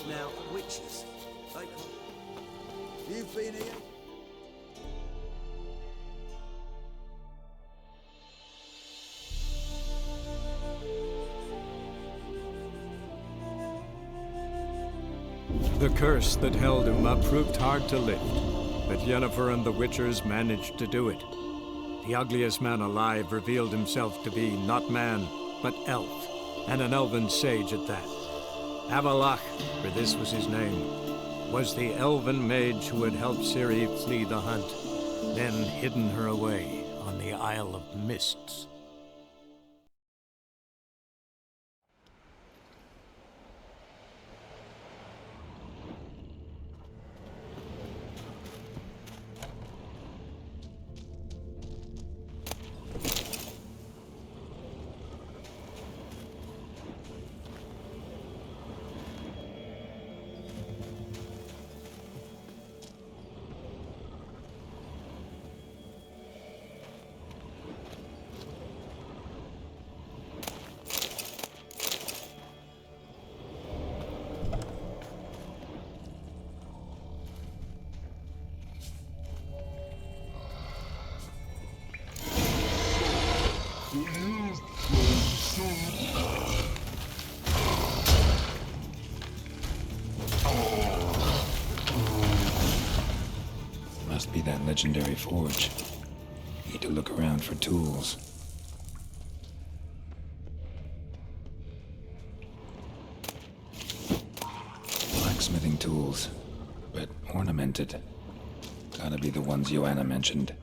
Now, witches, they call. You've been here? The curse that held Uma proved hard to lift, but Yennefer and the Witchers managed to do it. The ugliest man alive revealed himself to be not man, but elf, and an elven sage at that. Avalach, for this was his name, was the elven mage who had helped Ciri flee the hunt, then hidden her away on the Isle of Mists. Must be that legendary forge. Need to look around for tools. Blacksmithing tools, but ornamented. Gotta be the ones Joanna mentioned.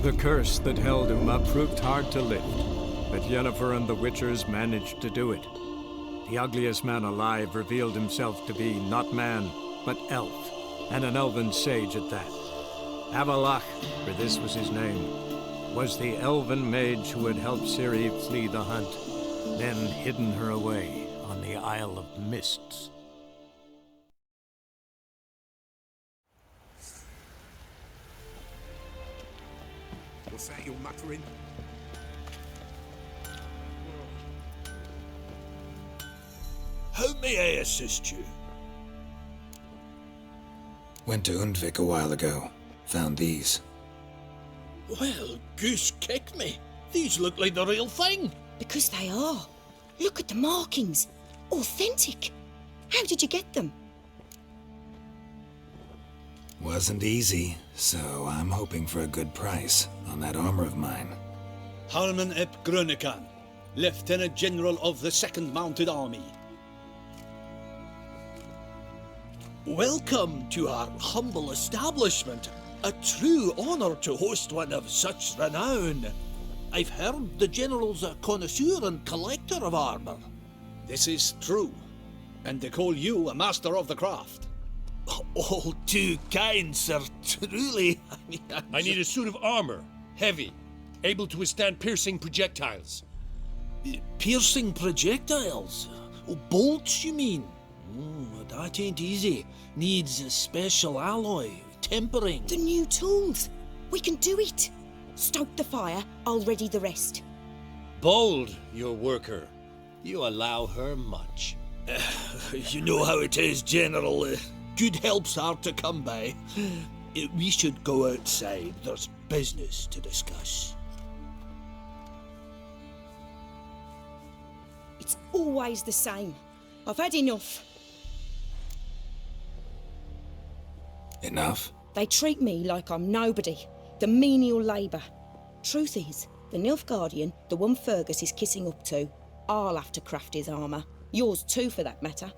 The curse that held Uma proved hard to lift, but Yennefer and the Witchers managed to do it. The ugliest man alive revealed himself to be not man, but elf, and an elven sage at that. Avalach, for this was his name, was the elven mage who had helped Ciri flee the hunt, then hidden her away on the Isle of Mists. What's that you're muttering? How may I assist you? Went to Undvik a while ago. Found these. Well, goose kick me. These look like the real thing. Because they are. Look at the markings. Authentic. How did you get them? Wasn't easy, so I'm hoping for a good price on that armor of mine. Harman ep Grönekan, Lieutenant General of the 2nd Mounted Army. Welcome to our humble establishment. A true honor to host one of such renown. I've heard the General's a connoisseur and collector of armor. This is true, and they call you a master of the craft. All too kind, sir. Truly. I need a suit of armor. Heavy. Able to withstand piercing projectiles. Piercing projectiles? Oh, bolts, you mean? That ain't easy. Needs a special alloy. Tempering. The new tools. We can do it. Stoke the fire, I'll ready the rest. Bold, your worker. You allow her much. You know how it is, General. Good help's hard to come by. We should go outside. There's business to discuss. It's always the same. I've had enough. Enough? They treat me like I'm nobody. The menial labour. Truth is, the Nilfgaardian, the one Fergus is kissing up to, I'll have to craft his armour. Yours too, for that matter.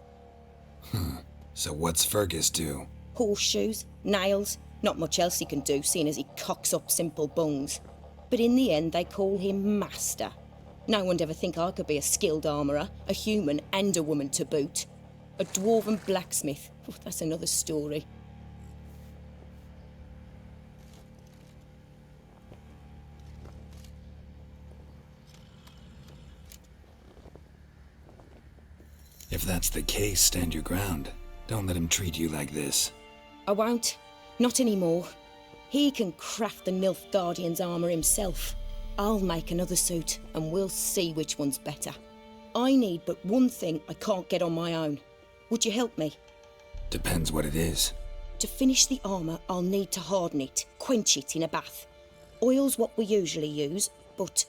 So what's Fergus do? Horseshoes, nails, not much else he can do, seeing as he cocks up simple bungs. But in the end, they call him Master. No one'd ever think I could be a skilled armourer, a human and a woman to boot. A dwarven blacksmith. Oh, that's another story. If that's the case, stand your ground. Don't let him treat you like this. I won't. Not anymore. He can craft the Nilfgaardian's armour himself. I'll make another suit, and we'll see which one's better. I need but one thing I can't get on my own. Would you help me? Depends what it is. To finish the armour, I'll need to harden it, quench it in a bath. Oil's what we usually use, but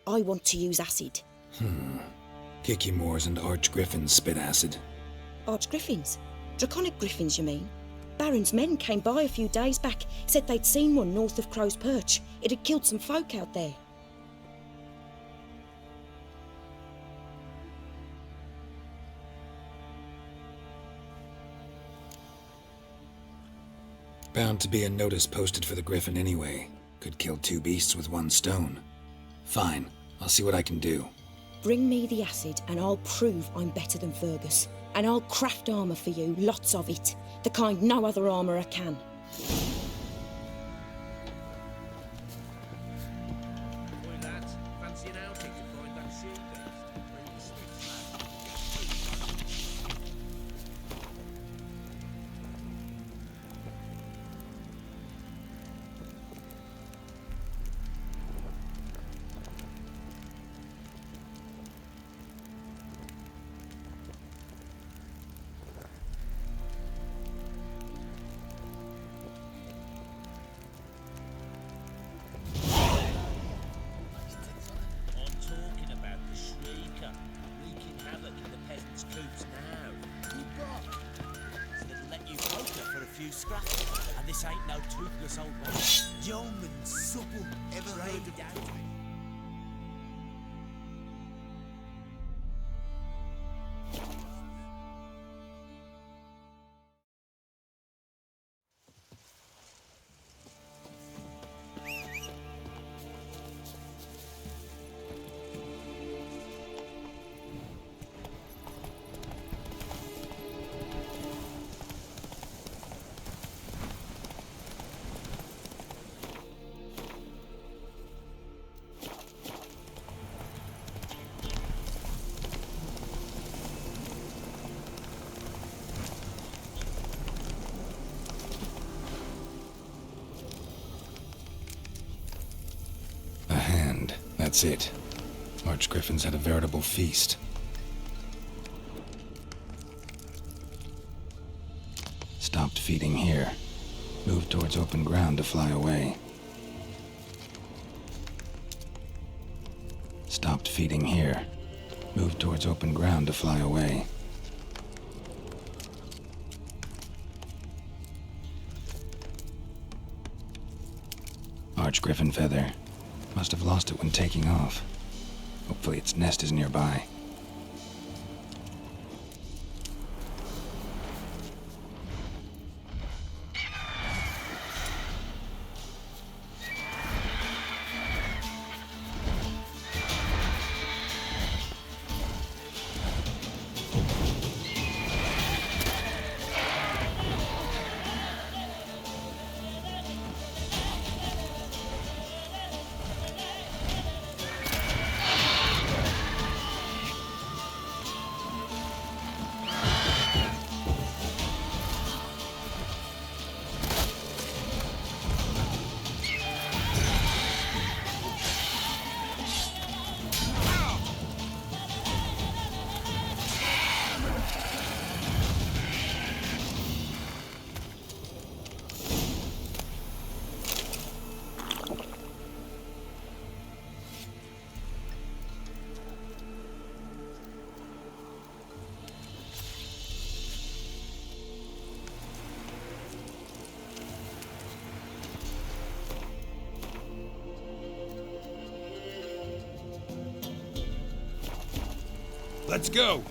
I want to use acid. Kicky-Moors and Archgriffins spit acid. Archgriffins? Draconic griffins, you mean? Baron's men came by a few days back, said they'd seen one north of Crow's Perch. It had killed some folk out there. Bound to be a notice posted for the Griffin anyway. Could kill two beasts with one stone. Fine, I'll see what I can do. Bring me the acid and I'll prove I'm better than Fergus. And I'll craft armour for you, lots of it. The kind no other armourer can. And this ain't no toothless old man. Young and supple, ever heard of it? That's it. Archgriffins had a veritable feast. Stopped feeding here. Moved towards open ground to fly away. Stopped feeding here. Moved towards open ground to fly away. Archgriffin feather. Must have lost it when taking off. Hopefully its nest is nearby. Let's go!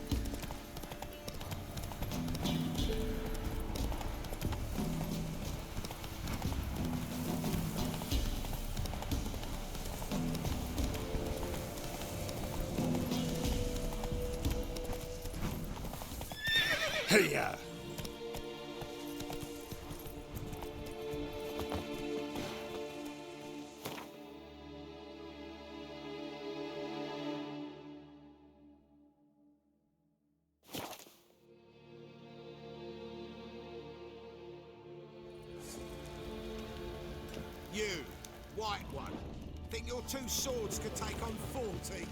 Hey-ya! You, white one, think your two swords could take on 40?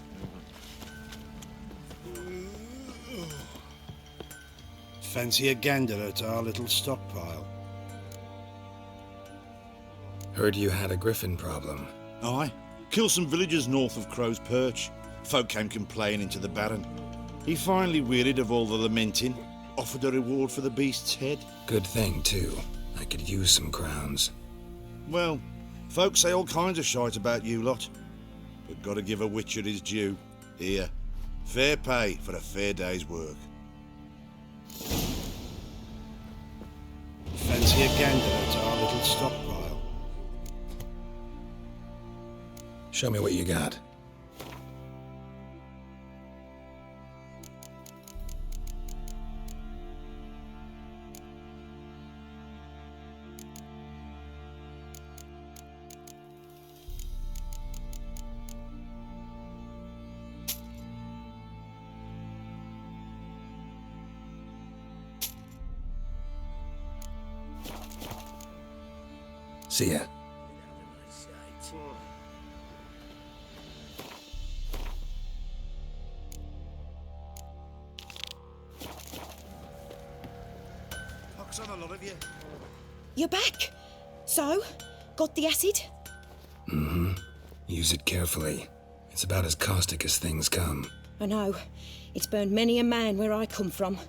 Fancy a gander at our little stockpile? Heard you had a griffin problem. Aye. Killed some villagers north of Crow's Perch. Folk came complaining to the Baron. He finally wearied of all the lamenting, offered a reward for the beast's head. Good thing, too. I could use some crowns. Well, folk say all kinds of shite about you lot. But gotta give a witcher his due. Here, fair pay for a fair day's work. Fancy a gander at our little stockpile? Show me what you got. See ya. Pox on a lot of you. You're back. So, got the acid? Mm-hmm. Use it carefully. It's about as caustic as things come. I know. It's burned many a man where I come from.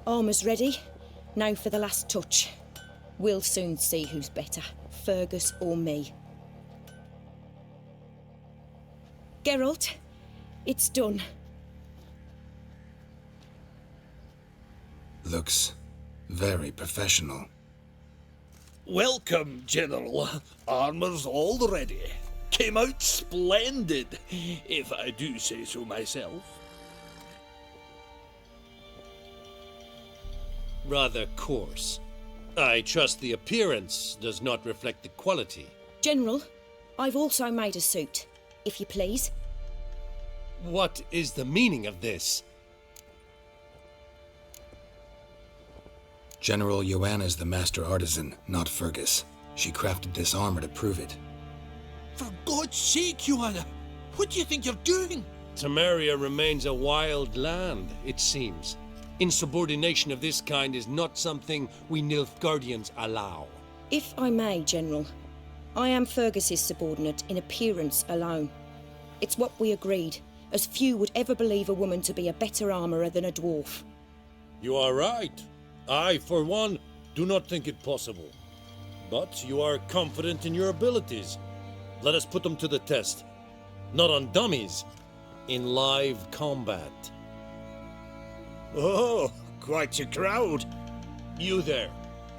Armour's ready. Now for the last touch. We'll soon see who's better, Fergus or me. Geralt, it's done. Looks very professional. Welcome, General. Armour's all ready. Came out splendid, if I do say so myself. Rather coarse. I trust the appearance does not reflect the quality. General, I've also made a suit, if you please. What is the meaning of this? General Joanna's the master artisan, not Fergus. She crafted this armor to prove it. For God's sake, Joanna, what do you think you're doing? Temeria remains a wild land, it seems. Insubordination of this kind is not something we Nilfgaardians allow. If I may, General, I am Fergus's subordinate in appearance alone. It's what we agreed, as few would ever believe a woman to be a better armourer than a dwarf. You are right. I, for one, do not think it possible. But you are confident in your abilities. Let us put them to the test. Not on dummies, in live combat. Oh, quite a crowd. You there,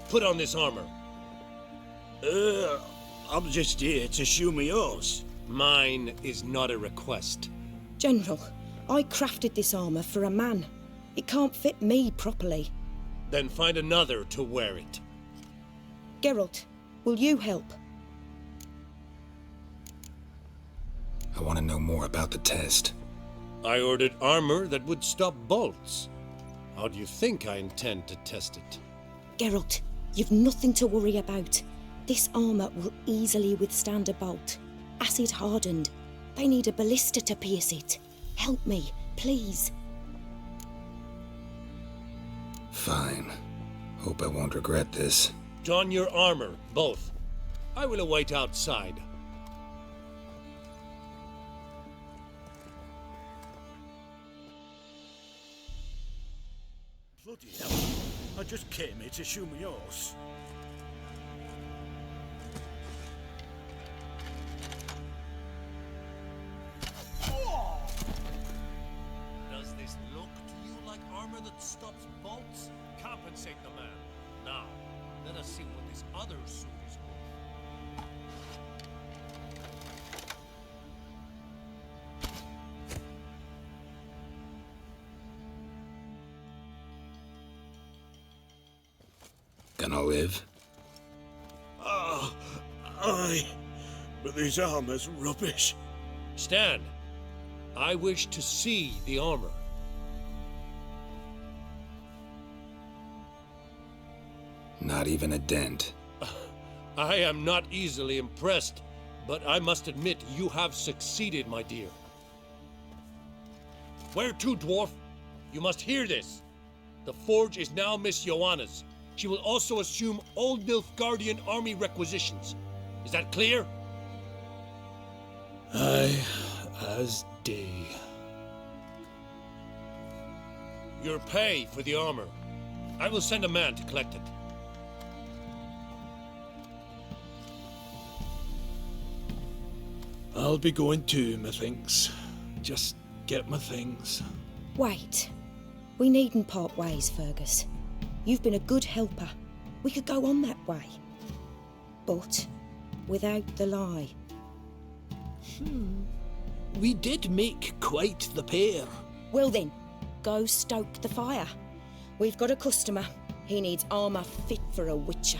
put on this armor. I'm just here to show me yours. Mine is not a request. General, I crafted this armour for a man. It can't fit me properly. Then find another to wear it. Geralt, will you help? I want to know more about the test. I ordered armor that would stop bolts. How do you think I intend to test it? Geralt, you've nothing to worry about. This armour will easily withstand a bolt. Acid hardened. They need a ballista to pierce it. Help me, please. Fine. Hope I won't regret this. Don your armor, both. I will await outside. Bloody hell. I just came here to show me yours. Does this look to you like armor that stops bolts? Compensate the man. Now, let us see what this other suit is worth. Gonna live? Aye, but this armor's rubbish. Stan, I wish to see the armor. Not even a dent. I am not easily impressed, but I must admit you have succeeded, my dear. Where to, dwarf? You must hear this. The forge is now Miss Joanna's. She will also assume all Nilfgaardian army requisitions. Is that clear? Aye, as day. Your pay for the armor. I will send a man to collect it. I'll be going too, methinks. Just get my things. Wait. We needn't part ways, Fergus. You've been a good helper. We could go on that way. But without the lie. We did make quite the pair. Well then, go stoke the fire. We've got a customer. He needs armour fit for a witcher.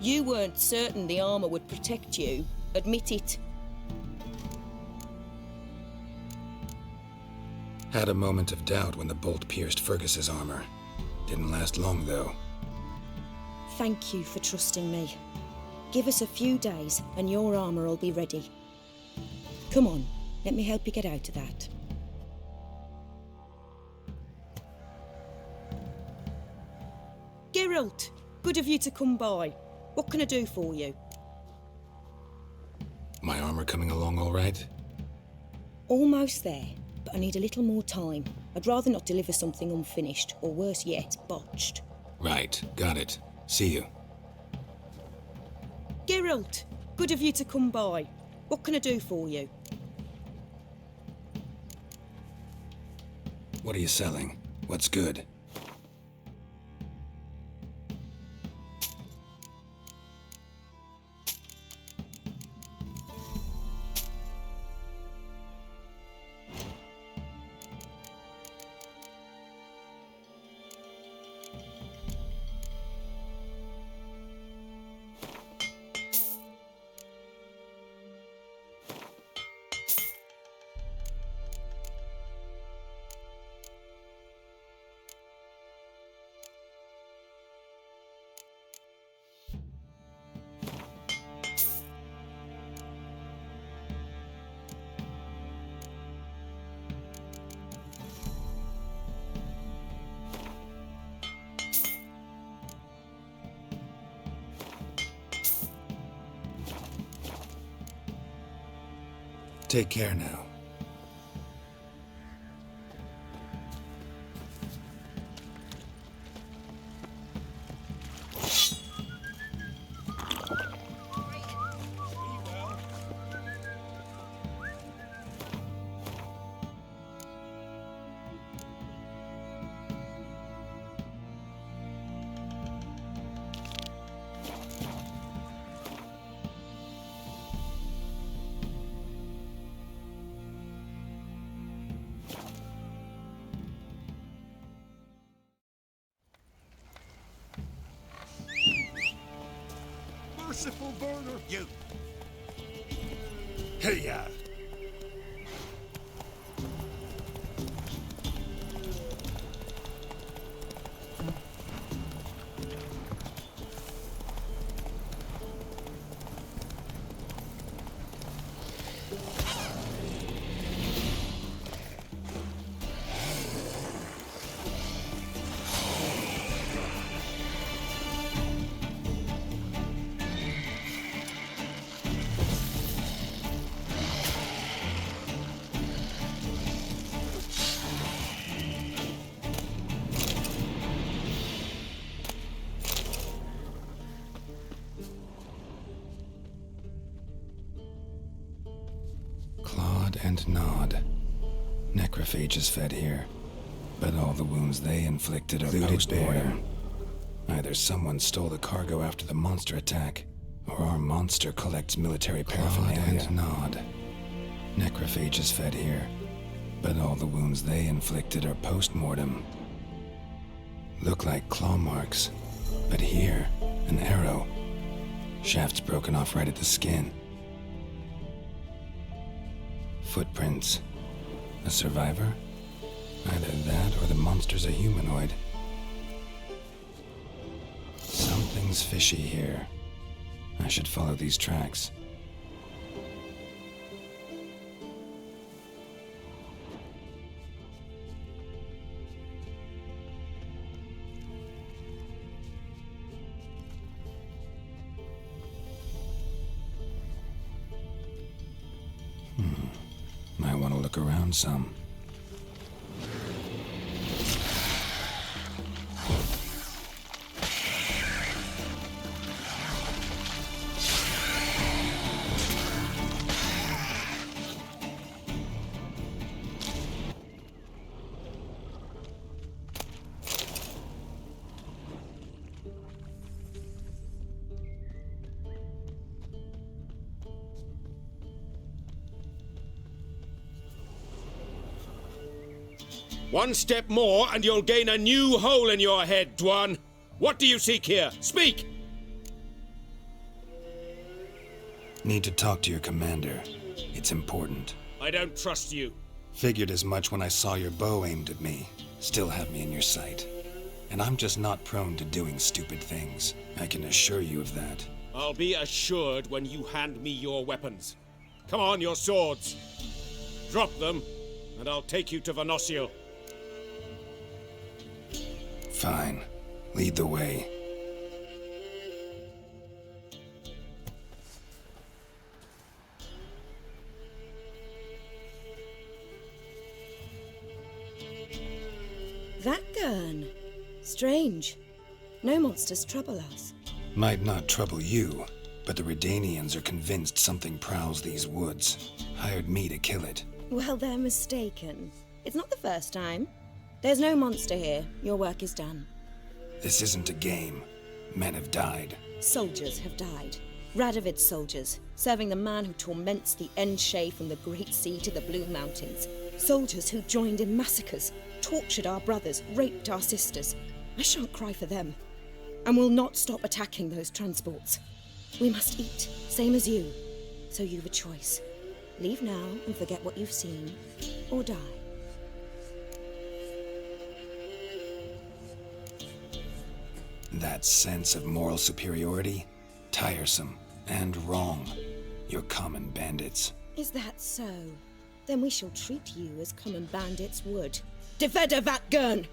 You weren't certain the armour would protect you. Admit it. Had a moment of doubt when the bolt pierced Fergus's armor. Didn't last long, though. Thank you for trusting me. Give us a few days and your armour will be ready. Come on, let me help you get out of that. Geralt, good of you to come by. What can I do for you? My armor coming along all right? Almost there, but I need a little more time. I'd rather not deliver something unfinished, or worse yet, botched. Right, got it. See you. Geralt, good of you to come by. What can I do for you? What are you selling? What's good? Take care now. Merciful burner! You! Hey-ya! And nod. Necrophages fed here, but all the wounds they inflicted are post-mortem. Either someone stole the cargo after the monster attack, or our monster collects military paraphernalia. And nod. Necrophages fed here, But all the wounds they inflicted are post-mortem. Look like claw marks. But here, an arrow. Shaft's broken off right at the skin. Footprints. A survivor? Either that or the monster's a humanoid. Something's fishy here. I should follow these tracks. Might want to look around some. One step more and you'll gain a new hole in your head, Dwan. What do you seek here? Speak! Need to talk to your commander. It's important. I don't trust you. Figured as much when I saw your bow aimed at me. Still have me in your sight. And I'm just not prone to doing stupid things. I can assure you of that. I'll be assured when you hand me your weapons. Come on, your swords. Drop them, and I'll take you to Venosio. Fine. Lead the way. That gun. Strange. No monsters trouble us. Might not trouble you, but the Redanians are convinced something prowls these woods. Hired me to kill it. Well, they're mistaken. It's not the first time. There's no monster here. Your work is done. This isn't a game. Men have died. Soldiers have died. Radovid's soldiers, serving the man who torments the Endshay from the Great Sea to the Blue Mountains. Soldiers who joined in massacres, tortured our brothers, raped our sisters. I shan't cry for them. And will not stop attacking those transports. We must eat, same as you. So you've a choice. Leave now and forget what you've seen, or die. That sense of moral superiority? Tiresome and wrong. You're common bandits. Is that so? Then we shall treat you as common bandits would. Defender Vatgern!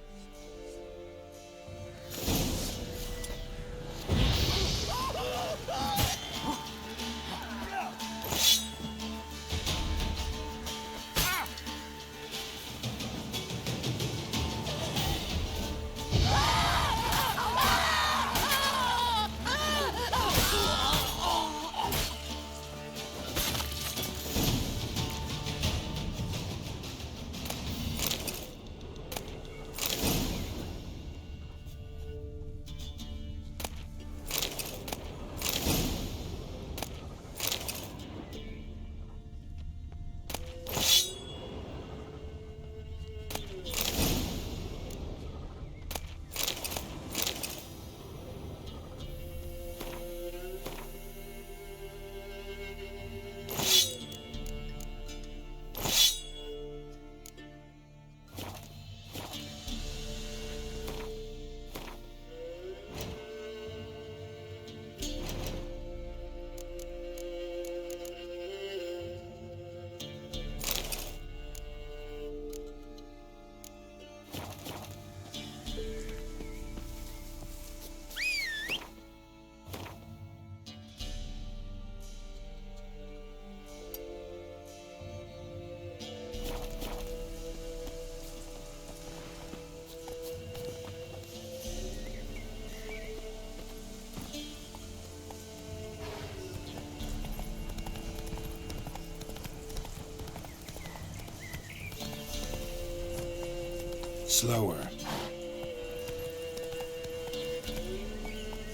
Slower.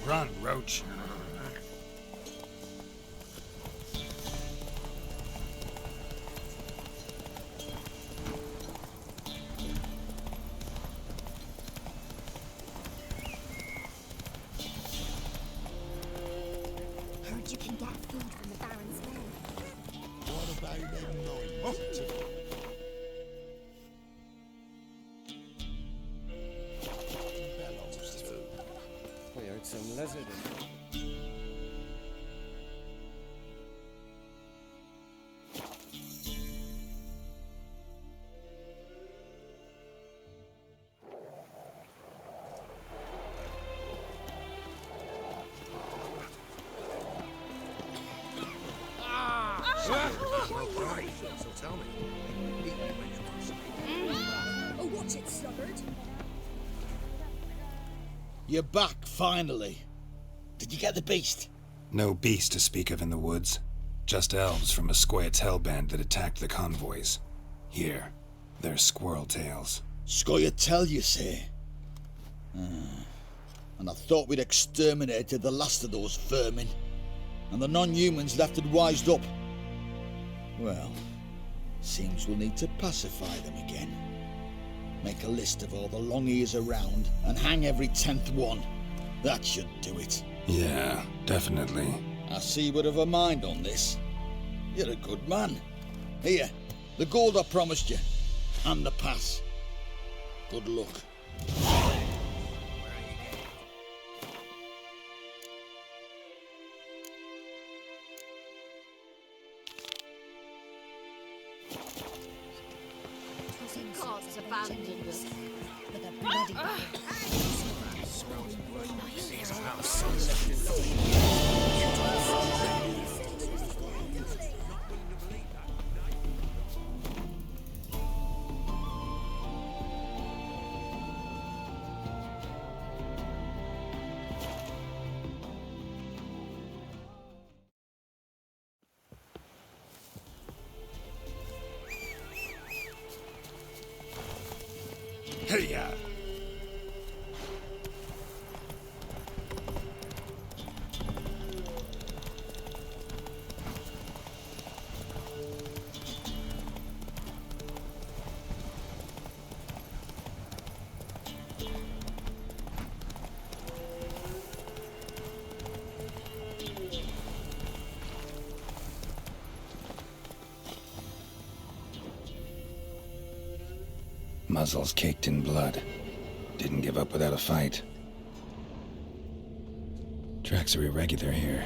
Run, Roach. you can get food from the Baron's men. What about them knights? Bellows too. We heard some lizard in So tell me. Oh, watch it, sluggard. You're back, finally. Did you get the beast? No beast to speak of in the woods. Just elves from a Squoyet's hellband that attacked the convoys. Here, they're squirrel tails. Scoia'tael, you say? And I thought we'd exterminated the last of those vermin. And the non-humans left it wised up. Well, seems we'll need to pacify them again. Make a list of all the long ears around and hang every 10th one. That should do it. Yeah, definitely. I see you would have a mind on this. You're a good man. Here, the gold I promised you. And the pass. Good luck. Gods abandoned us. With a bloody Hey-ya! Muzzles caked in blood. Didn't give up without a fight. Tracks are irregular here.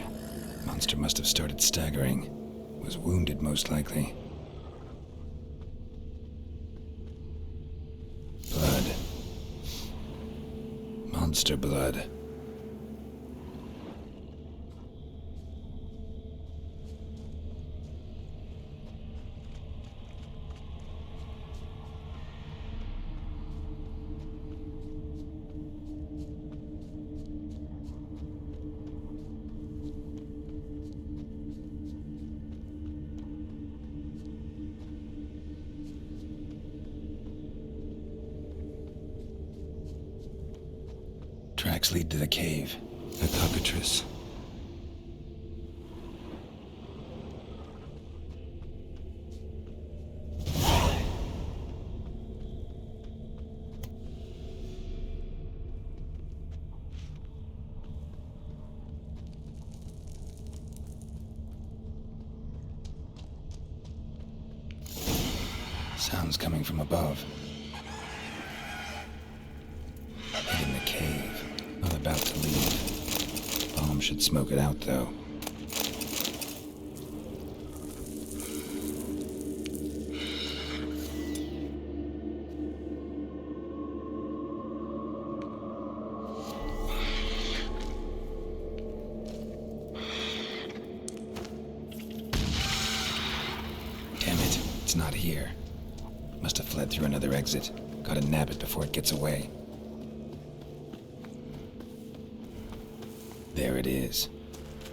Monster must have started staggering. Was wounded, most likely. Blood. Monster blood. Tracks lead to the cave. A cockatrice. Sounds coming from above. Hid in the cave. Not about to leave. Bomb should smoke it out, though. Damn it, it's not here. Must have fled through another exit. Gotta nab it before it gets away. There it is.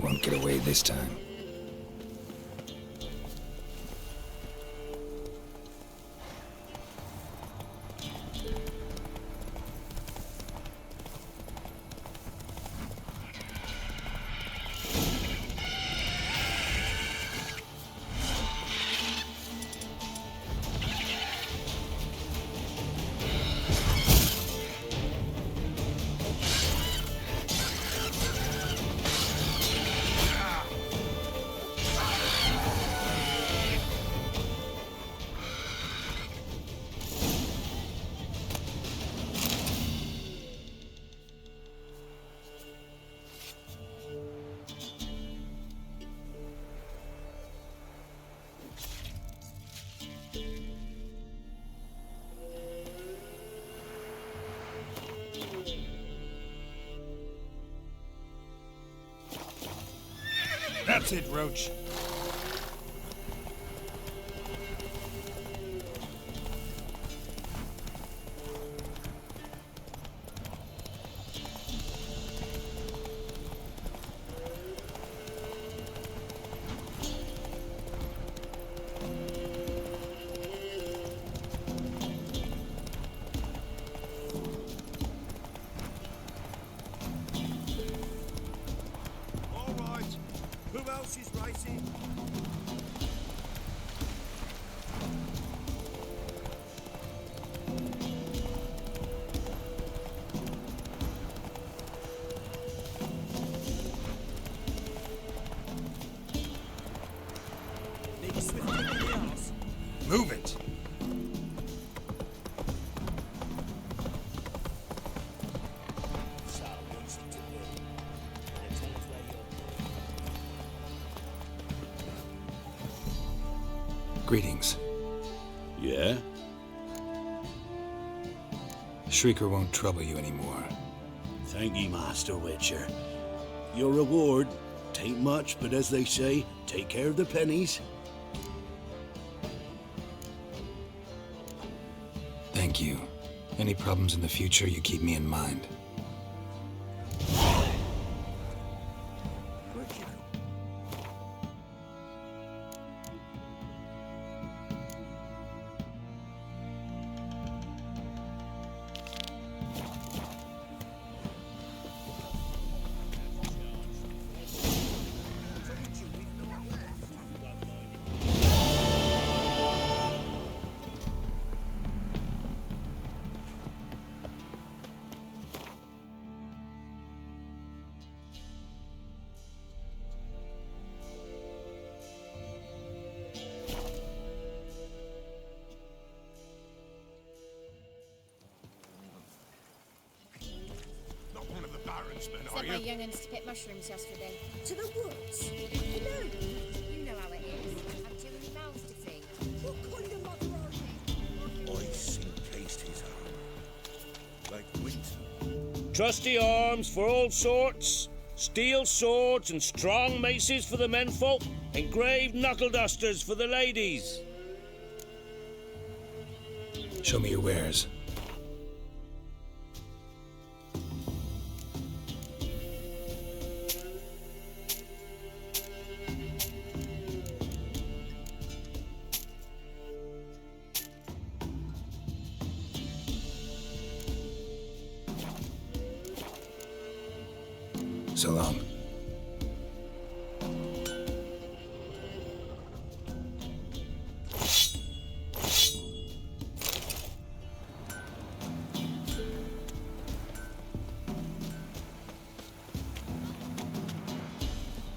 Won't get away this time. it, Roach. All right. Who else is racing? Need a swift kick in the arse. Move it! So, what's it to do? Better tell us where you're Greetings. Yeah? Shrieker won't trouble you anymore. Thank ye, Master Witcher. Your reward, tain't much, but as they say, take care of the pennies. Thank you. Any problems in the future, you keep me in mind. Not one of the Baron's men, Sent my young'uns to pick mushrooms yesterday. To the woods? No, you know how it is. I've too many mouths to feed. What kind of mother are you? Ice encased his armor. Like winter. Trusty arms for all sorts, steel swords and strong maces for the menfolk, engraved knuckle dusters for the ladies. Show me your wares. So long.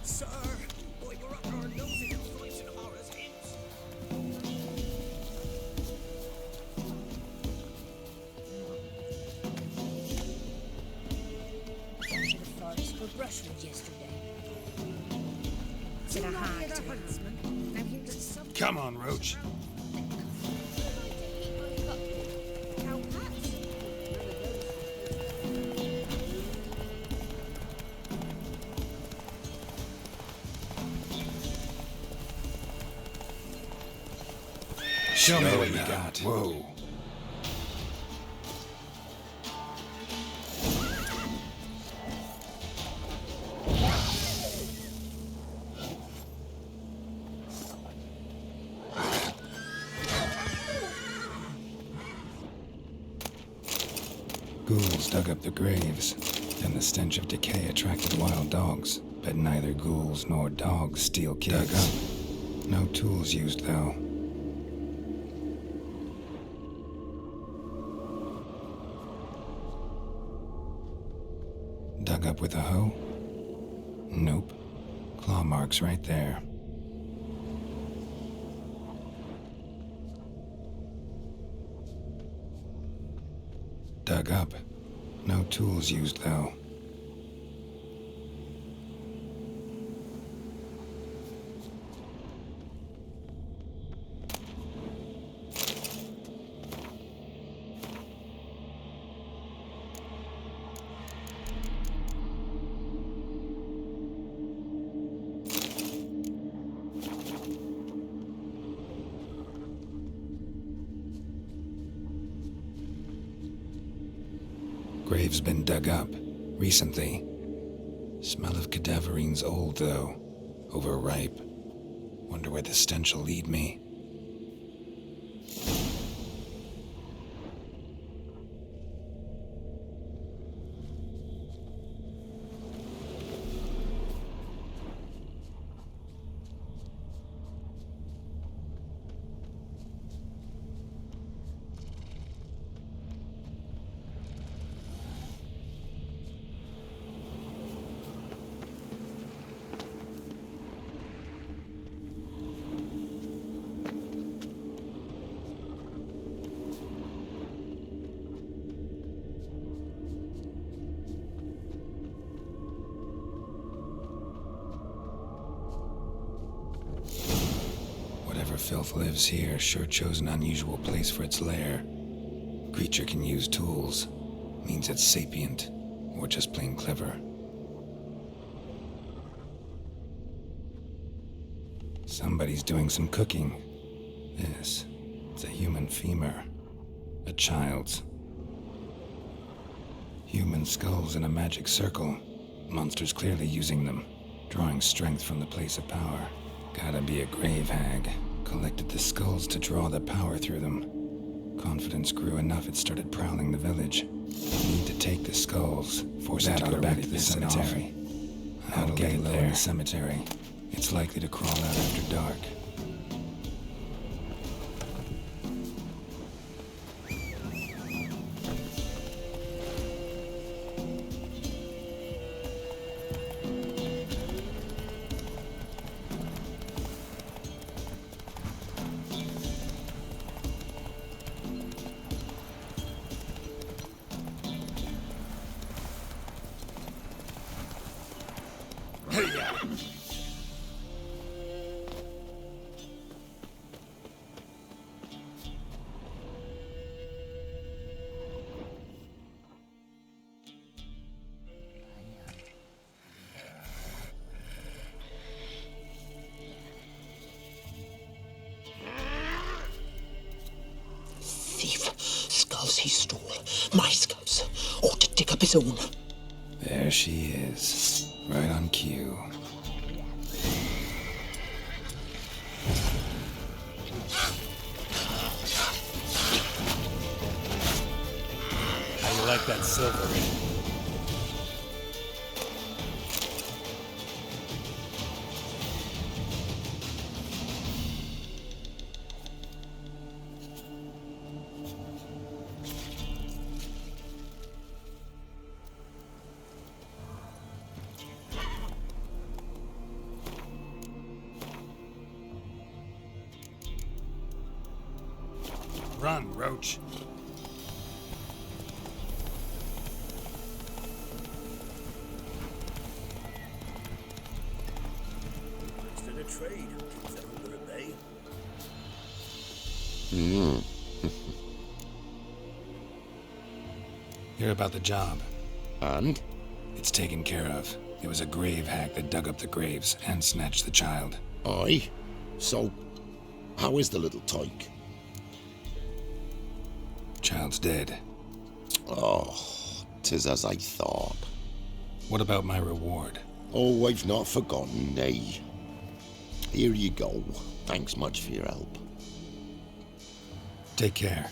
Sir, boy, we're up our noses in fights and horrors hence. To the forest for brushwood yesterday. Said I had to. Huntsman. Now here's some Come on, Roach. cow pats. Show me what you got. Whoa. Ghouls dug up the graves, and the stench of decay attracted wild dogs. But neither ghouls nor dogs steal kills. Dug up. No tools used, though. Dug up with a hoe? Nope. Claw marks right there. Dug up. No tools used, though. Grave's been dug up, recently. Smell of cadaverine's old, though. Overripe. Wonder where the stench will lead me. Whatever filth lives here sure chose an unusual place for its lair. Creature can use tools. Means it's sapient, or just plain clever. Somebody's doing some cooking. This, it's a human femur. A child's. Human skulls in a magic circle. Monsters clearly using them, drawing strength from the place of power. Gotta be a grave hag. Collected the skulls to draw the power through them. Confidence grew enough it started prowling the village. Need to take the skulls, force it to go back to the cemetery. I'll get it there in the cemetery. It's likely to crawl out after dark. Skulls he stole. My skulls. Ought to dig up his own. There she is. Right on cue. How you like that silver? Run, Roach. Instead of trade, keeps that under at bay. Hear about the job. And? It's taken care of. It was a grave hag that dug up the graves and snatched the child. Aye? So, how is the little tyke? Child's dead. Oh, 'tis as I thought. What about my reward? Oh, I've not forgotten, nay. Here you go. Thanks much for your help. Take care.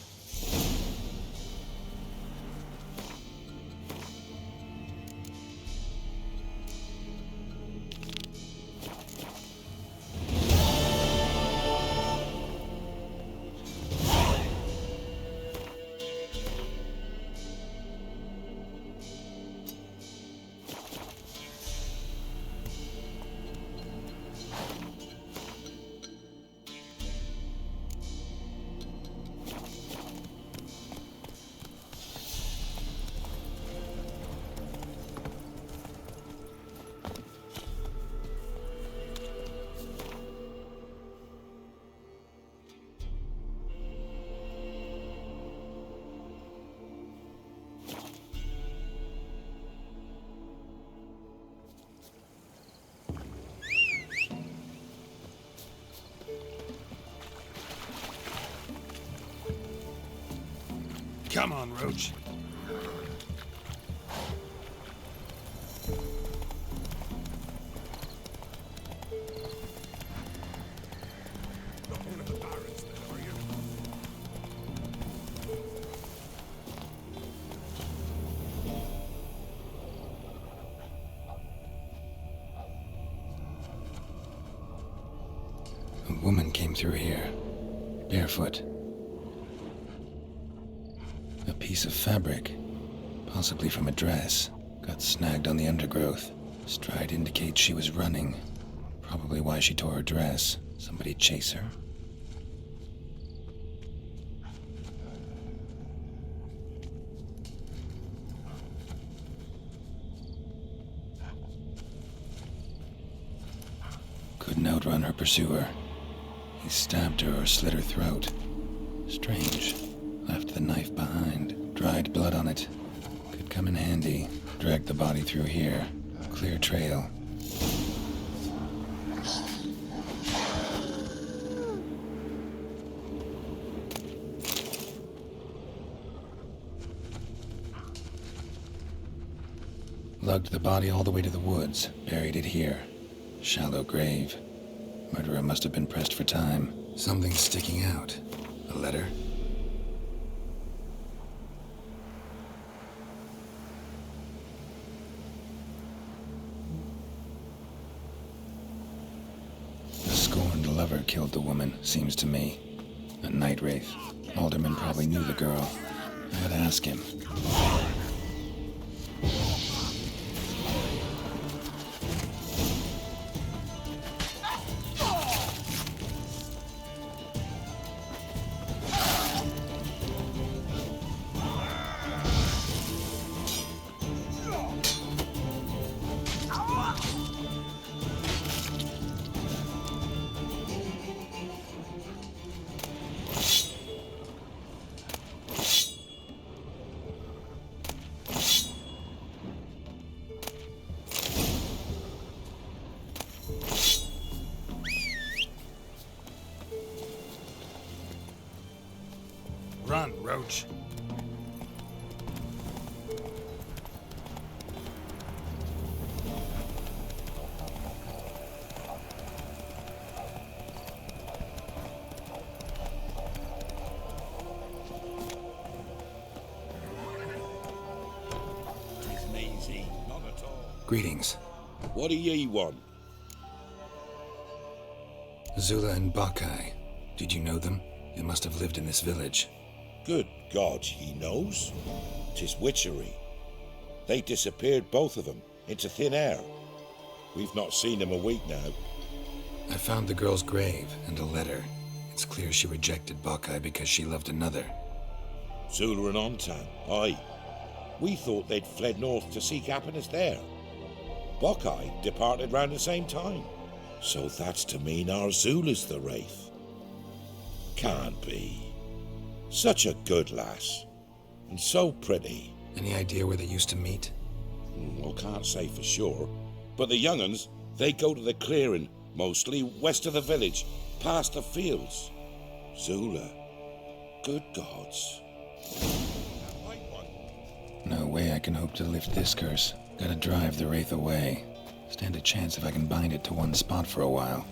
Come on, Roach. A woman came through here, barefoot. A piece of fabric, possibly from a dress, got snagged on the undergrowth. Stride indicates she was running. Probably why she tore her dress. Somebody chase her? Couldn't outrun her pursuer. He stabbed her or slit her throat. Strange. Left the knife behind. Dried blood on it. Could come in handy. Dragged the body through here. Clear trail. Lugged the body all the way to the woods. Buried it here. Shallow grave. Murderer must have been pressed for time. Something's sticking out. A letter? The scorned lover killed the woman, seems to me. A night wraith. Alderman probably knew the girl. I gotta ask him. Run, Roach. Tisn't easy, not at all. Greetings. What do ye want? Zula and Bakai. Did you know them? They must have lived in this village. Good God, he knows. 'Tis witchery. They disappeared, both of them, into thin air. We've not seen them a week now. I found the girl's grave and a letter. It's clear she rejected Bakai because she loved another. Zula and Ontan, aye. We thought they'd fled north to seek happiness there. Bakai departed round the same time. So that's to mean our Zula's the wraith. Can't be. Such a good lass. And so pretty. Any idea where they used to meet? Well, can't say for sure. But the young'uns, they go to the clearing, mostly west of the village, past the fields. Zula. Good gods. No way I can hope to lift this curse. Gotta drive the wraith away. Stand a chance if I can bind it to one spot for a while.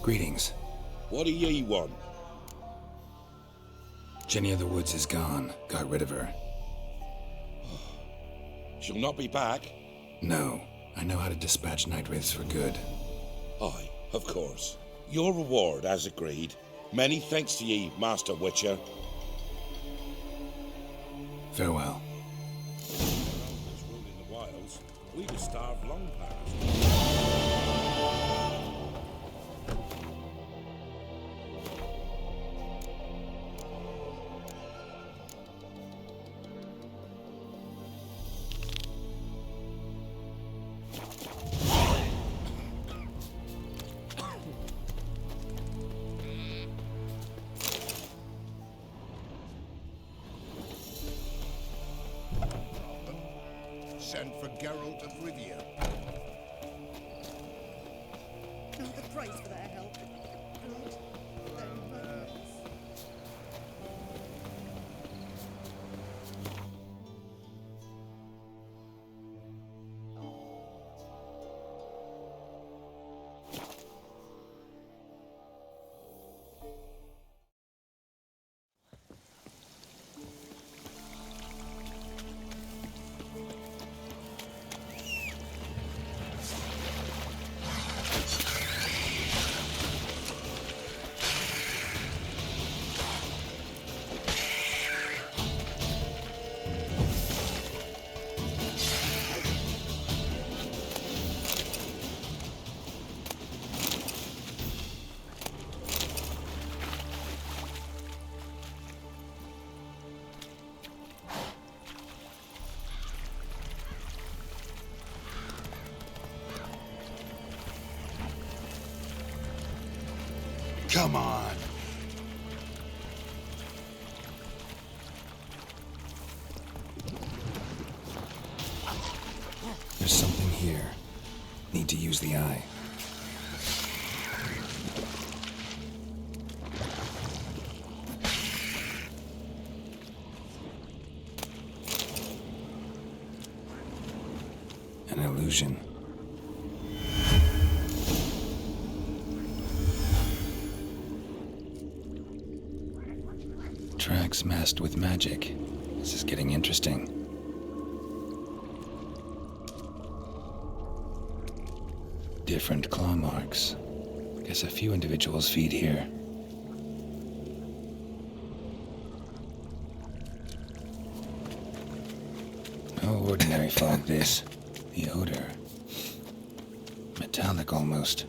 Greetings. What do ye want? Jenny of the Woods is gone. Got rid of her. She'll not be back? No. I know how to dispatch night wraiths for good. Aye, of course. Your reward, as agreed. Many thanks to ye, Master Witcher. Farewell. Ruling the wilds, we'd have starved long past. Send for Geralt of Rivia. Count the price for their help. And their murders. Come on. There's something here. Need to use the eye. An illusion. Tracks masked with magic. This is getting interesting. Different claw marks. Guess a few individuals feed here. No ordinary fog, this. The odor. Metallic almost.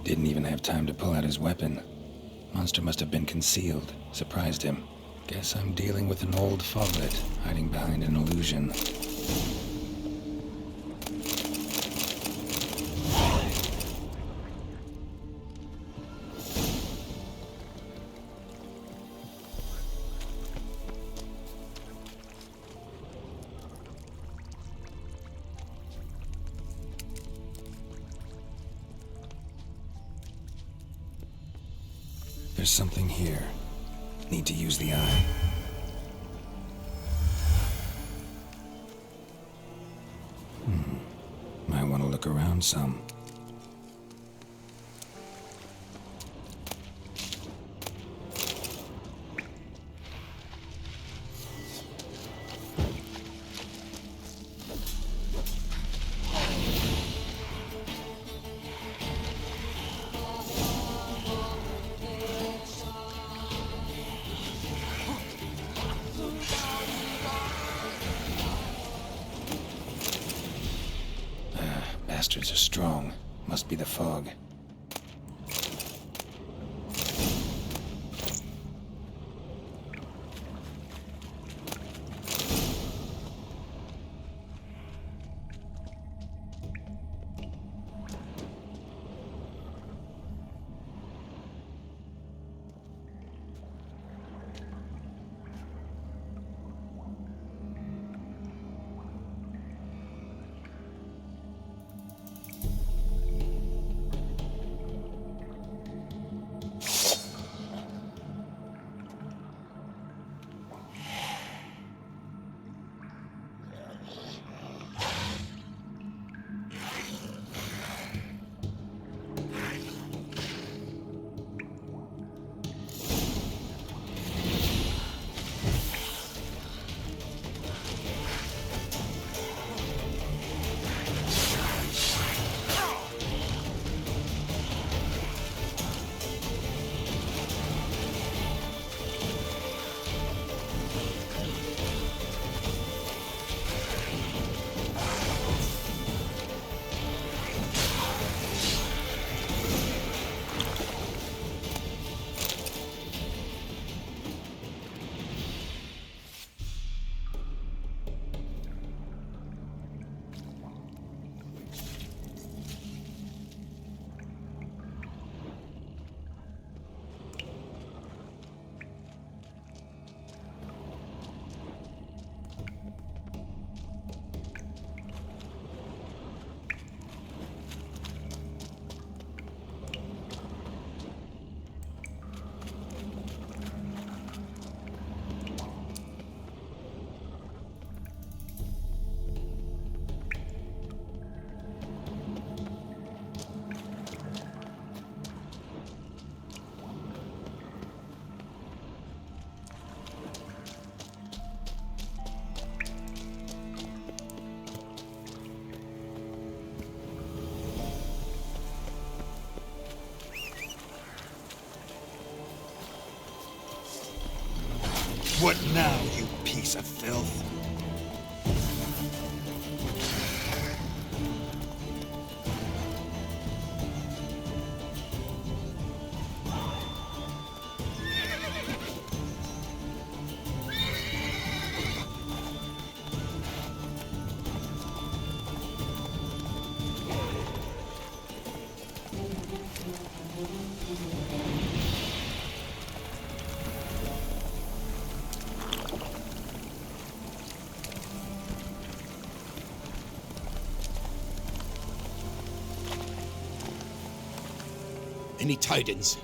Didn't even have time to pull out his weapon. Monster must have been concealed. Surprised him. Guess I'm dealing with an old foglet, hiding behind an illusion. There's something here. Need to use the eye. Might want to look around some. Bastards are strong. Must be the fog. What now, you piece of filth? Any tidings?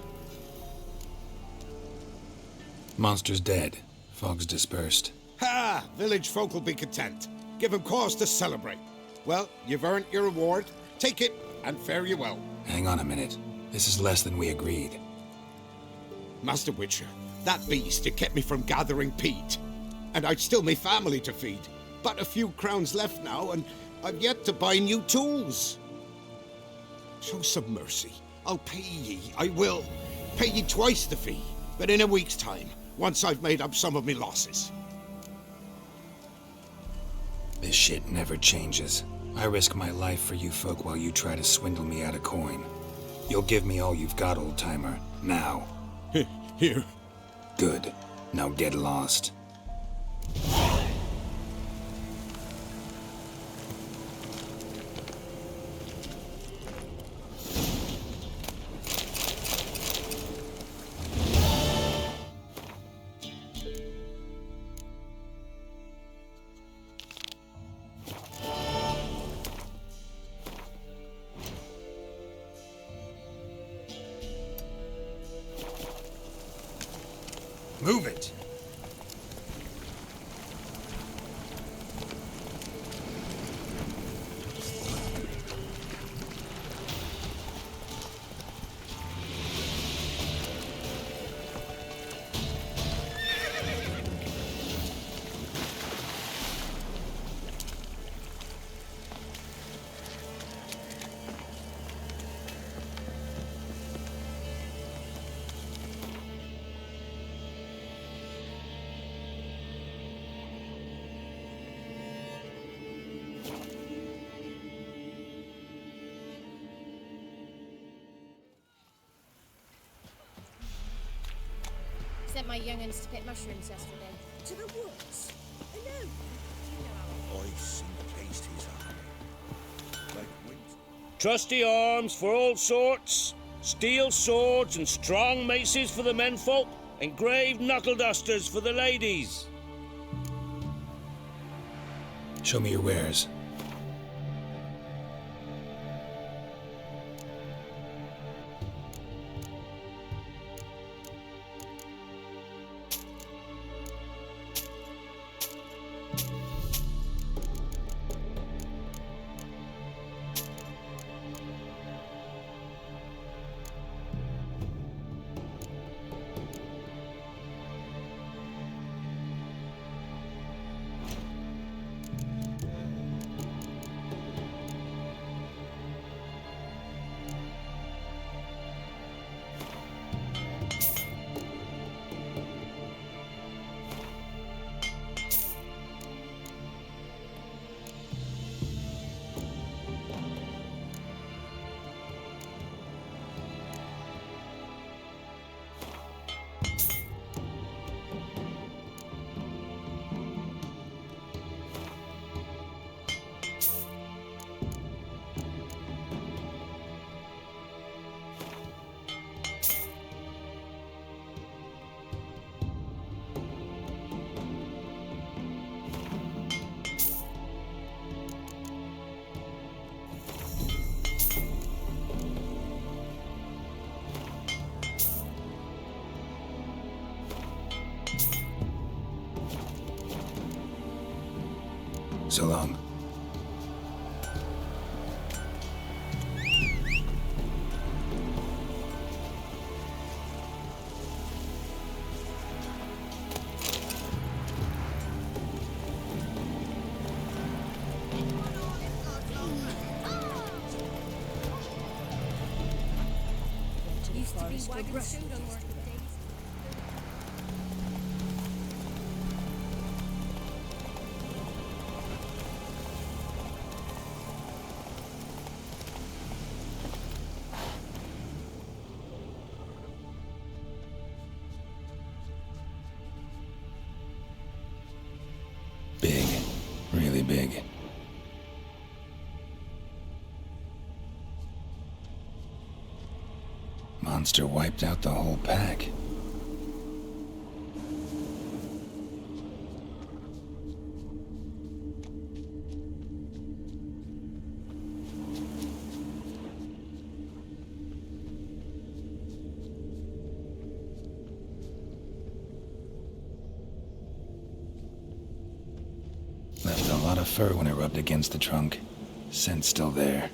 Monster's dead. Fog's dispersed. Ha! Village folk will be content. Give 'em cause to celebrate. Well, you've earned your reward. Take it, and fare you well. Hang on a minute. This is less than we agreed. Master Witcher, that beast, it kept me from gathering peat. And I'd still my family to feed. But a few crowns left now, and I've yet to buy new tools. Show some mercy. I'll pay ye, I will. Pay ye twice the fee, but in a week's time, once I've made up some of me losses. This shit never changes. I risk my life for you folk while you try to swindle me out of coin. You'll give me all you've got, old-timer. Now. Here. Good. Now get lost. Move it. Sent my young'uns to pick mushrooms yesterday. To the woods? Alone? I've seen taste his army. Like winter. Trusty arms for all sorts, steel swords and strong maces for the menfolk, engraved knuckle dusters for the ladies. Show me your wares. So long. Used to be wagon suit on working days. big. Monster wiped out the whole pack. Left a lot of fur when it rubbed against the trunk. Scent's still there.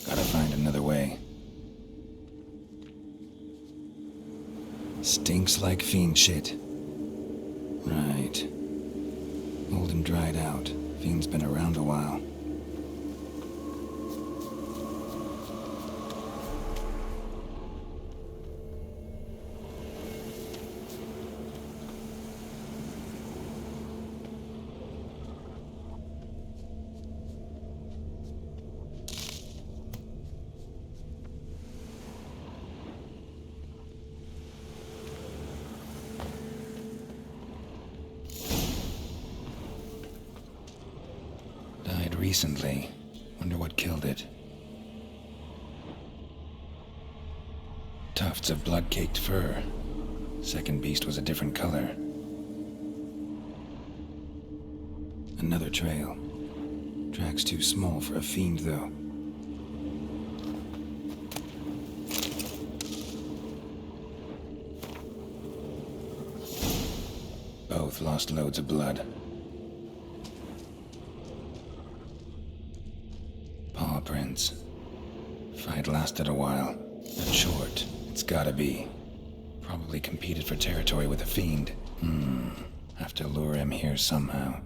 Gotta find another way. Stinks like fiend shit. Right. Old and dried out. Fiend's been around a while. Recently. Wonder what killed it. Tufts of blood-caked fur. Second beast was a different color. Another trail. Track's too small for a fiend, though. Both lost loads of blood. Paw prints. Fight lasted a while. But short. It's gotta be. Probably competed for territory with a fiend. Have to lure him here somehow.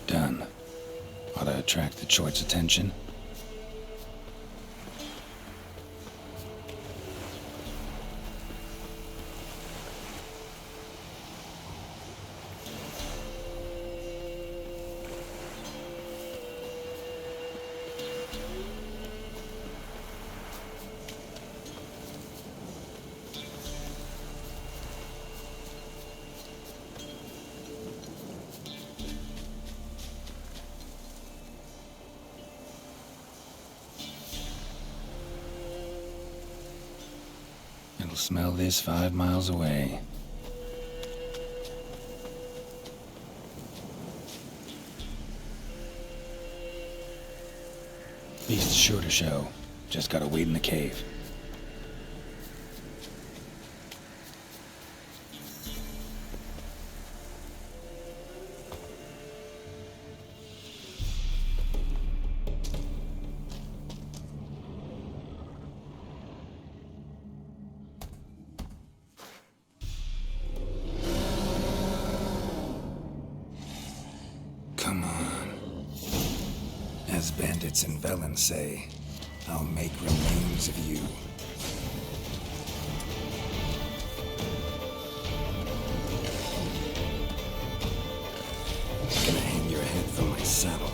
Done. Ought to attract the choice attention. It'll smell this 5 miles away. Beast's sure to show. Just gotta wait in the cave. Come on. As bandits and Velen say, I'll make remains of you. Gonna hang your head from my saddle.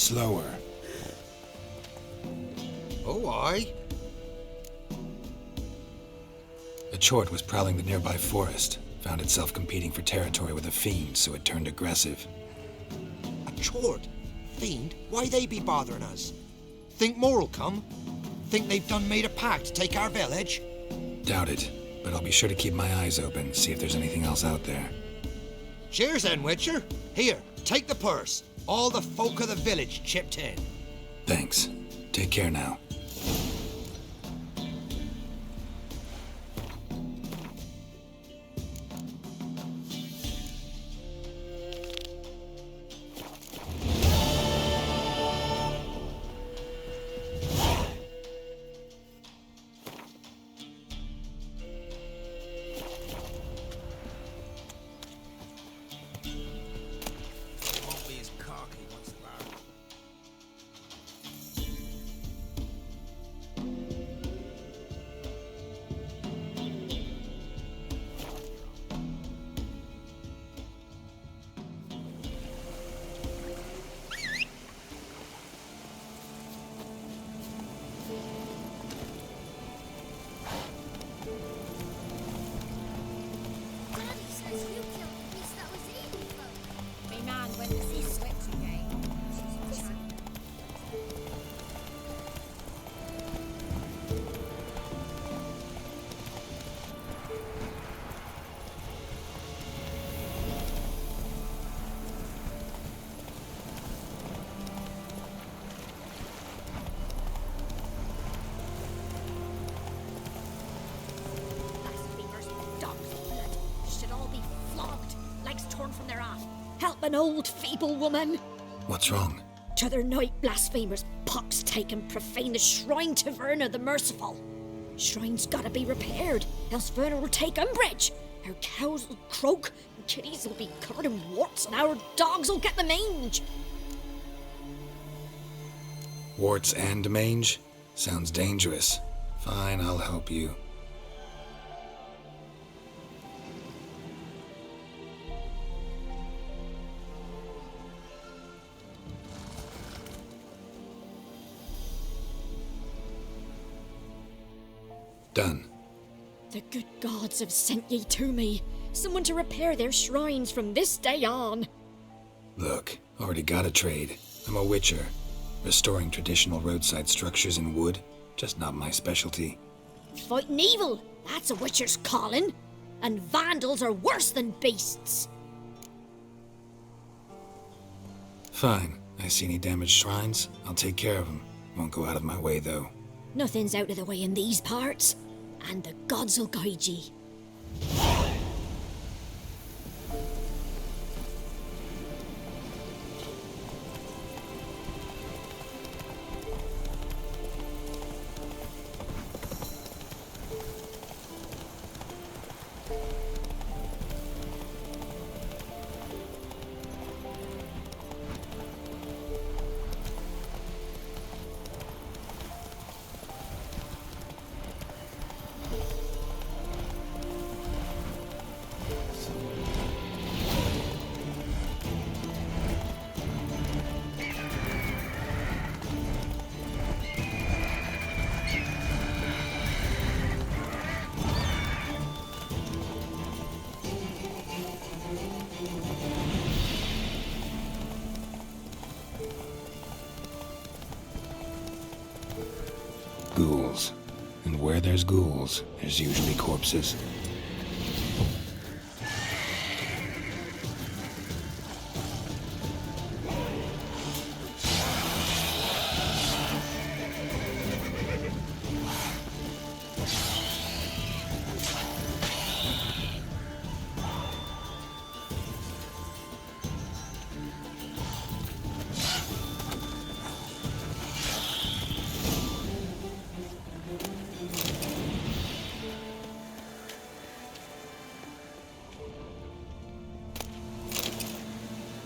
Slower. Oh, aye. A chort was prowling the nearby forest. Found itself competing for territory with a fiend, so it turned aggressive. A chort? Fiend? Why they be bothering us? Think more'll come? Think they've done made a pact to take our village? Doubt it, but I'll be sure to keep my eyes open, see if there's anything else out there. Cheers then, Witcher. Here, take the purse. All the folk of the village chipped in. Thanks. Take care now. From their off. Help an old feeble woman. What's wrong? T'other night blasphemers pox take and profane the shrine to Verna the Merciful. Shrine's gotta be repaired, else Verna will take umbrage. Our cows will croak, and kitties will be covered in warts, and our dogs will get the mange. Warts and mange? Sounds dangerous. Fine, I'll help you. Done. The good gods have sent ye to me. Someone to repair their shrines from this day on. Look, already got a trade. I'm a witcher. Restoring traditional roadside structures in wood, just not my specialty. Fighting evil, that's a witcher's calling. And vandals are worse than beasts. Fine. I see any damaged shrines, I'll take care of them. Won't go out of my way, though. Nothing's out of the way in these parts. And the gods will guide ye. Ghouls. And where there's ghouls, there's usually corpses.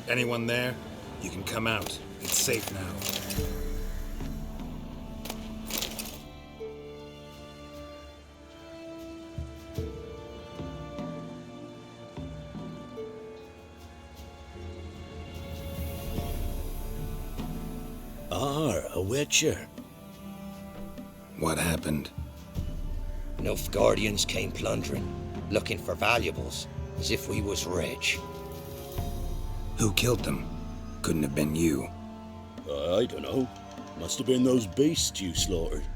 Anyone there? You can come out. It's safe now. A witcher. What happened? Nilfgaardians came plundering, looking for valuables, as if we was rich. Who killed them? Couldn't have been you. I don't know. Must have been those beasts you slaughtered.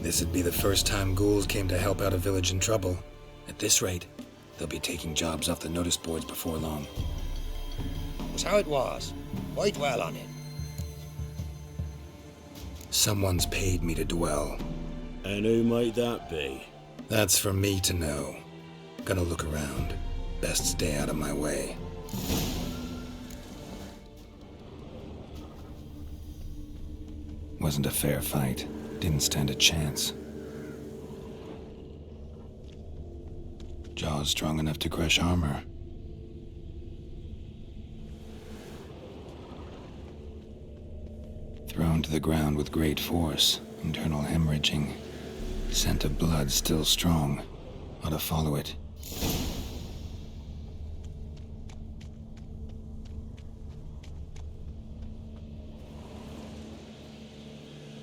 This'd be the first time ghouls came to help out a village in trouble. At this rate, they'll be taking jobs off the notice boards before long. Was how it was. Why dwell on it? Someone's paid me to dwell. And who might that be? That's for me to know. Gonna look around. Best stay out of my way. Wasn't a fair fight. Didn't stand a chance. Jaws strong enough to crush armor. Thrown to the ground with great force. Internal hemorrhaging. Scent of blood still strong. Ought to follow it.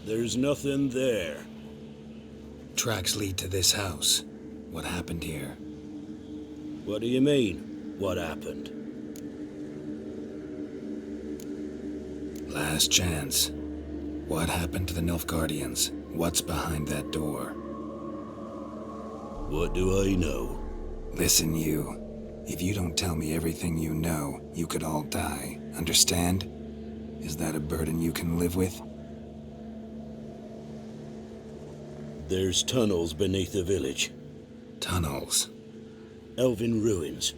There's nothing there. Tracks lead to this house. What happened here? What do you mean, what happened? Last chance. What happened to the Nilfgaardians? What's behind that door? What do I know? Listen, you. If you don't tell me everything you know, you could all die. Understand? Is that a burden you can live with? There's tunnels beneath the village. Tunnels? Elven ruins.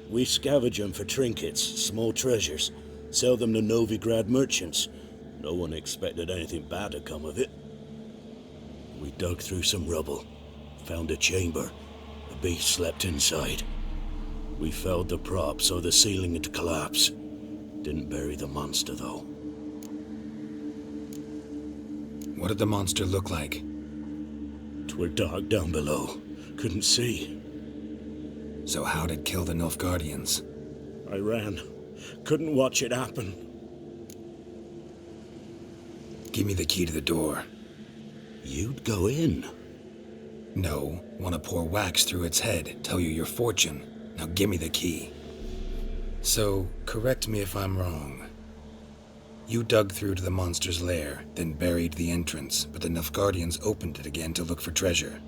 We scavenge them for trinkets, small treasures. Sell them to Novigrad merchants. No one expected anything bad to come of it. We dug through some rubble. Found a chamber. A beast slept inside. We felled the prop so the ceiling had collapsed. Didn't bury the monster, though. What did the monster look like? 'Twere dark down below. Couldn't see. So how'd it kill the Nilfgaardians? I ran. Couldn't watch it happen. Give me the key to the door. You'd go in? No. Want to pour wax through its head, tell you your fortune. Now give me the key. So, correct me if I'm wrong. You dug through to the monster's lair, then buried the entrance, but the Nilfgaardians opened it again to look for treasure.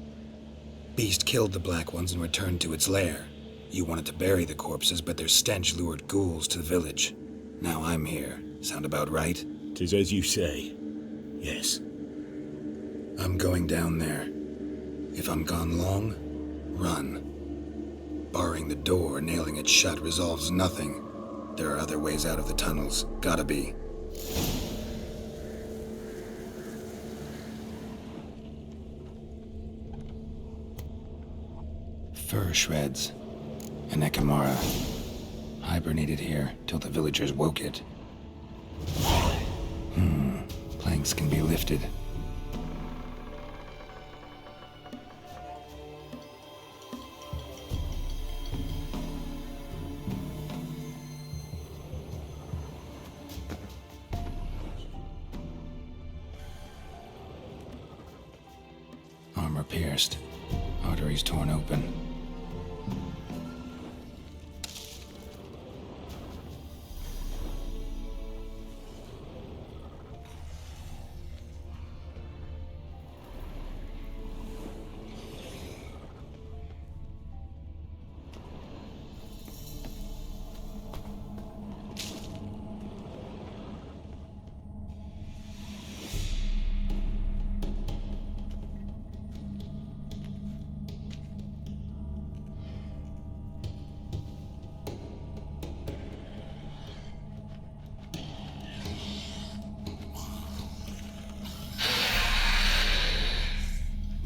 Beast killed the Black Ones and returned to its lair. You wanted to bury the corpses, but their stench lured ghouls to the village. Now I'm here. Sound about right? 'Tis as you say. Yes. I'm going down there. If I'm gone long, run. Barring the door, nailing it shut resolves nothing. There are other ways out of the tunnels. Gotta be. Fur shreds. An Ekamara. Hibernated here till the villagers woke it. Planks can be lifted. Armor pierced. Arteries torn open.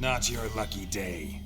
Not your lucky day.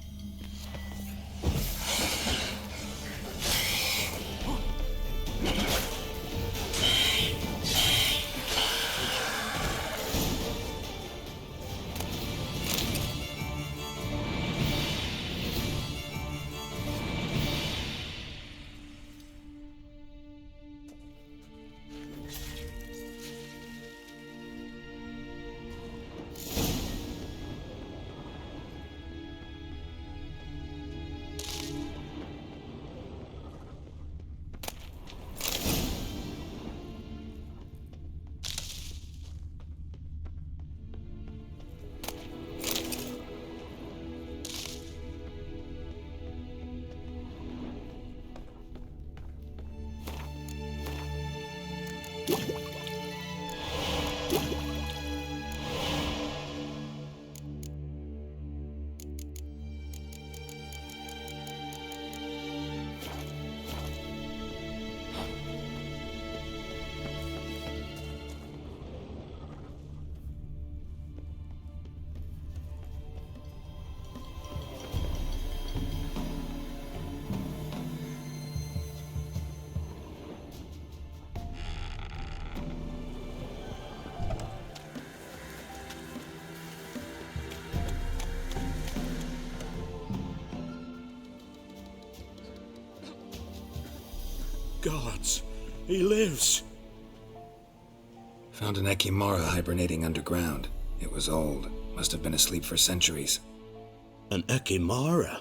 Gods, he lives. Found an Ekimara hibernating underground. It was old. Must have been asleep for centuries. An Ekimara?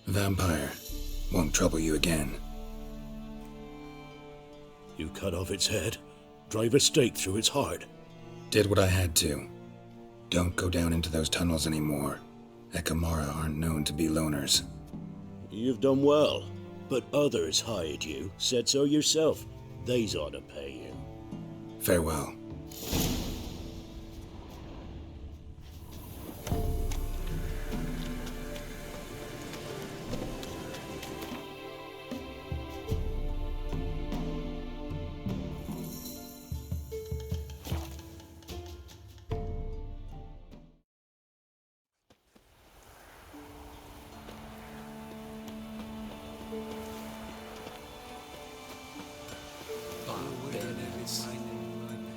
Vampire. Won't trouble you again. You cut off its head, drive a stake through its heart. Did what I had to. Don't go down into those tunnels anymore. Ekimara aren't known to be loners. You've done well, but others hired you. Said so yourself. They's ought to pay you. Farewell.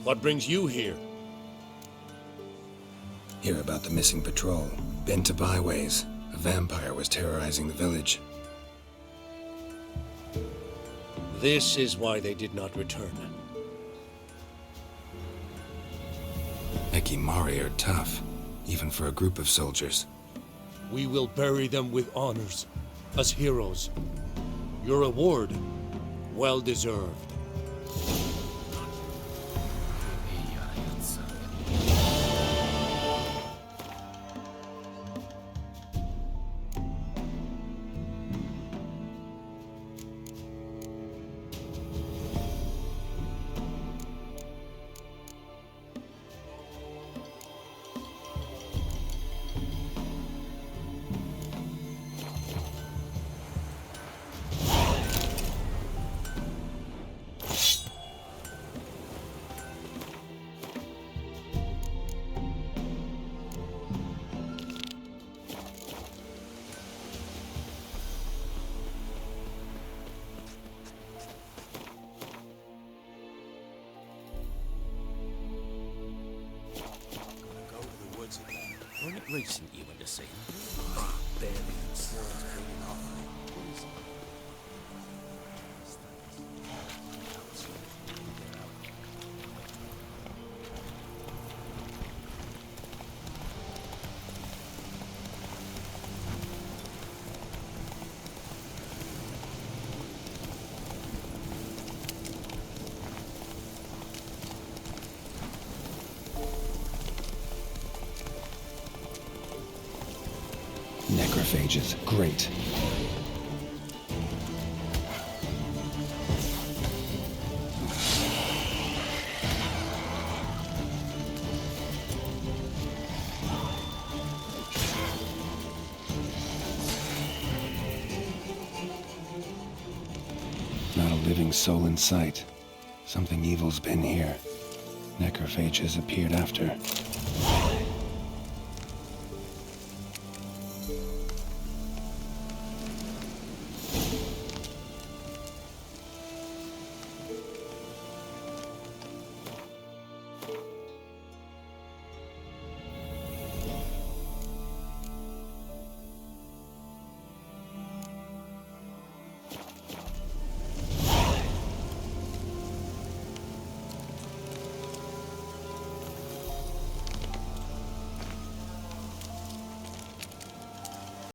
What brings you here? Hear about the missing patrol. Been to byways. A vampire was terrorizing the village. This is why they did not return. Ekimari are tough, even for a group of soldiers. We will bury them with honors, as heroes. Your reward, well deserved. Wasn't it recent you went to see him? Barely. Necrophages. Great. Not a living soul in sight. Something evil's been here. Necrophages appeared after.